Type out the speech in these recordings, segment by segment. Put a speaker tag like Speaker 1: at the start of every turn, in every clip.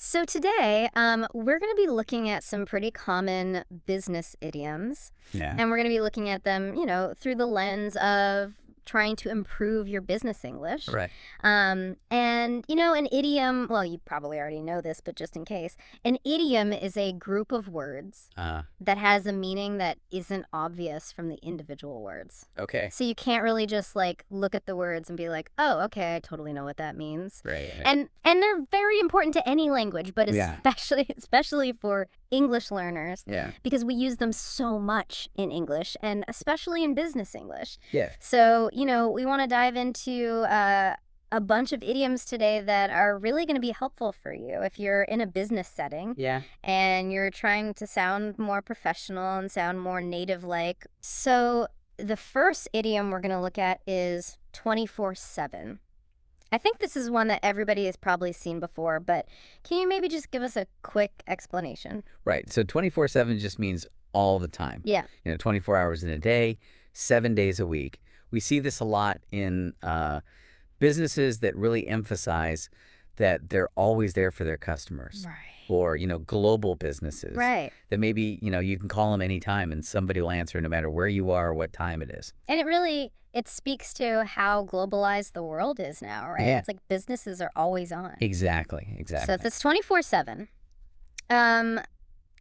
Speaker 1: So today, we're going to be looking at some pretty common business idioms,
Speaker 2: Yeah.
Speaker 1: and we're going to be looking at them, through the lens of trying to improve your business English.
Speaker 2: Right.
Speaker 1: An idiom, well, you probably already know this, but just in case, an idiom is a group of words that has a meaning that isn't obvious from the individual words.
Speaker 2: Okay.
Speaker 1: So you can't really just like look at the words and be like, oh, okay, I totally know what that means.
Speaker 2: Right.
Speaker 1: And they're very important to any language, but
Speaker 2: Yeah.
Speaker 1: especially for English learners,
Speaker 2: Yeah.
Speaker 1: because we use them so much in English and especially in business English.
Speaker 2: Yeah.
Speaker 1: So, we want to dive into a bunch of idioms today that are really going to be helpful for you if you're in a business setting.
Speaker 2: Yeah.
Speaker 1: And you're trying to sound more professional and sound more native-like. So the first idiom we're going to look at is 24/7. I think this is one that everybody has probably seen before, but can you maybe just give us a quick explanation?
Speaker 2: Right. So 24/7 just means all the time.
Speaker 1: Yeah.
Speaker 2: 24 hours in a day, 7 days a week. We see this a lot in businesses that really emphasize that they're always there for their customers.
Speaker 1: Right.
Speaker 2: Or, global businesses.
Speaker 1: Right.
Speaker 2: That maybe, you can call them anytime and somebody will answer no matter where you are or what time it is.
Speaker 1: And it speaks to how globalized the world is now, right?
Speaker 2: Yeah.
Speaker 1: It's like businesses are always on.
Speaker 2: Exactly.
Speaker 1: So if it's 24/7.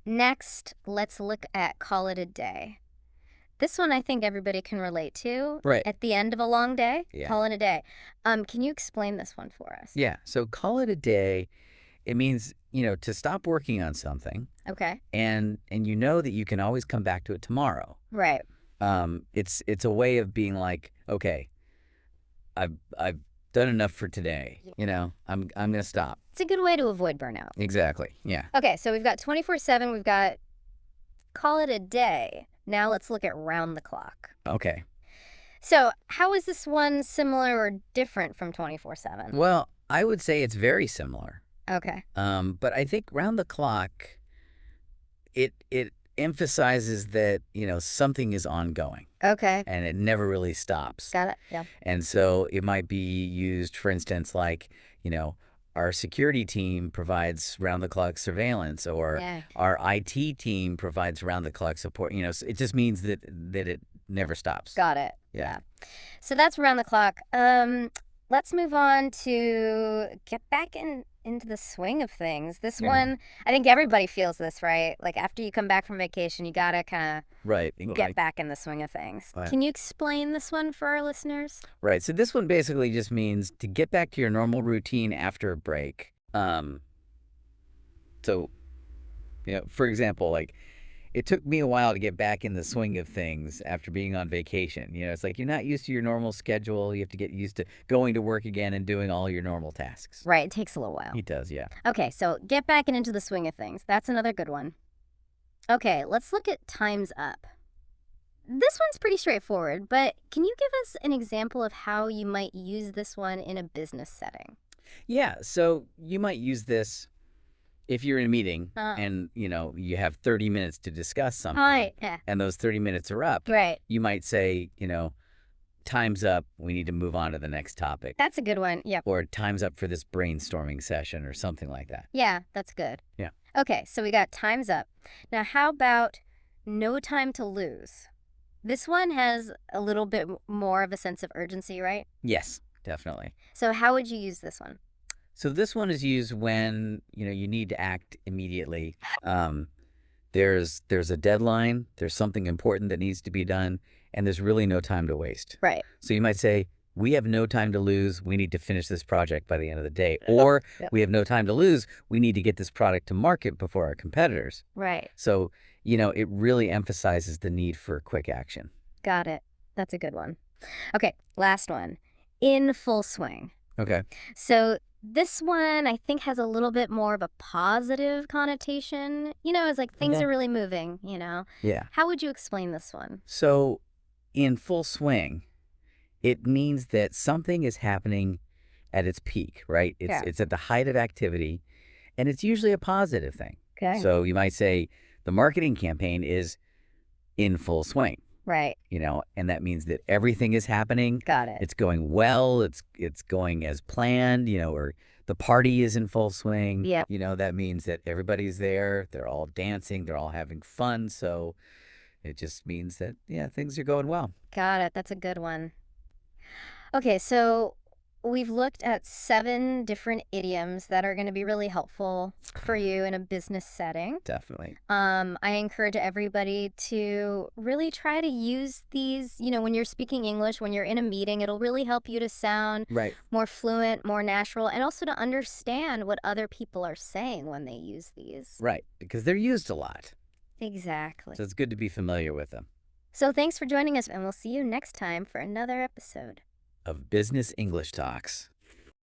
Speaker 1: Next, let's look at call it a day. This one I think everybody can relate to.
Speaker 2: Right.
Speaker 1: At the end of a long day,
Speaker 2: Yeah.
Speaker 1: call it a day. Can you explain this one for us?
Speaker 2: Yeah. So call it a day. It means, to stop working on something.
Speaker 1: Okay.
Speaker 2: And you know that you can always come back to it tomorrow.
Speaker 1: Right.
Speaker 2: It's a way of being like, okay, I've done enough for today. I'm gonna stop.
Speaker 1: It's a good way to avoid burnout.
Speaker 2: Exactly. Yeah.
Speaker 1: Okay, so we've got 24/7, we've got call it a day. Now let's look at round the clock.
Speaker 2: Okay.
Speaker 1: So how is this one similar or different from 24/7?
Speaker 2: Well, I would say it's very similar.
Speaker 1: Okay.
Speaker 2: But I think round the clock, it emphasizes that, something is ongoing
Speaker 1: Okay.
Speaker 2: and it never really stops.
Speaker 1: Got it. Yeah.
Speaker 2: And so it might be used, for instance, like, our security team provides round-the-clock surveillance, or
Speaker 1: Yeah.
Speaker 2: our IT team provides round-the-clock support. So it just means that it never stops.
Speaker 1: Got it.
Speaker 2: Yeah.
Speaker 1: So that's round the clock. Let's move on to get back into the swing of things. This
Speaker 2: Yeah.
Speaker 1: one, I think everybody feels this, right? Like after you come back from vacation, you gotta kind
Speaker 2: Right.
Speaker 1: of get back in the swing of things.
Speaker 2: Right.
Speaker 1: Can you explain this one for our listeners?
Speaker 2: Right. So this one basically just means to get back to your normal routine after a break. So, for example, like, it took me a while to get back in the swing of things after being on vacation. It's like you're not used to your normal schedule. You have to get used to going to work again and doing all your normal tasks.
Speaker 1: Right, it takes a little while.
Speaker 2: It does, yeah.
Speaker 1: Okay, so get back and into the swing of things. That's another good one. Okay, let's look at time's up. This one's pretty straightforward, but can you give us an example of how you might use this one in a business setting?
Speaker 2: Yeah, so you might use this if you're in a meeting and, you have 30 minutes to discuss something.
Speaker 1: Right, yeah.
Speaker 2: And those 30 minutes are up.
Speaker 1: Right.
Speaker 2: You might say, time's up. We need to move on to the next topic.
Speaker 1: That's a good one. Yep.
Speaker 2: Or time's up for this brainstorming session or something like that.
Speaker 1: Yeah, that's good.
Speaker 2: Yeah.
Speaker 1: Okay, so we got time's up. Now, how about no time to lose? This one has a little bit more of a sense of urgency, right?
Speaker 2: Yes, definitely.
Speaker 1: So how would you use this one?
Speaker 2: So this one is used when, you need to act immediately. There's a deadline, there's something important that needs to be done, and there's really no time to waste.
Speaker 1: Right.
Speaker 2: So you might say, we have no time to lose. We need to finish this project by the end of the day. Or we have no time to lose. We need to get this product to market before our competitors.
Speaker 1: Right.
Speaker 2: So, it really emphasizes the need for quick action.
Speaker 1: Got it. That's a good one. Okay, last one. In full swing.
Speaker 2: Okay.
Speaker 1: So this one, I think, has a little bit more of a positive connotation. It's like things are really moving,
Speaker 2: Yeah.
Speaker 1: How would you explain this one?
Speaker 2: So in full swing, it means that something is happening at its peak, right? It's at the height of activity, and it's usually a positive thing.
Speaker 1: Okay.
Speaker 2: So you might say the marketing campaign is in full swing.
Speaker 1: Right.
Speaker 2: And that means that everything is happening.
Speaker 1: Got it.
Speaker 2: It's going well. It's going as planned, or the party is in full swing.
Speaker 1: Yeah,
Speaker 2: That means that everybody's there. They're all dancing. They're all having fun. So it just means that, yeah, things are going well.
Speaker 1: got it. That's a good one. Okay, so we've looked at 7 different idioms that are going to be really helpful for you in a business setting.
Speaker 2: Definitely.
Speaker 1: I encourage everybody to really try to use these, when you're speaking English, when you're in a meeting, it'll really help you to sound
Speaker 2: Right.
Speaker 1: more fluent, more natural, and also to understand what other people are saying when they use these.
Speaker 2: Right. Because they're used a lot.
Speaker 1: Exactly.
Speaker 2: So it's good to be familiar with them.
Speaker 1: So thanks for joining us, and we'll see you next time for another episode
Speaker 2: Of Business English Talks.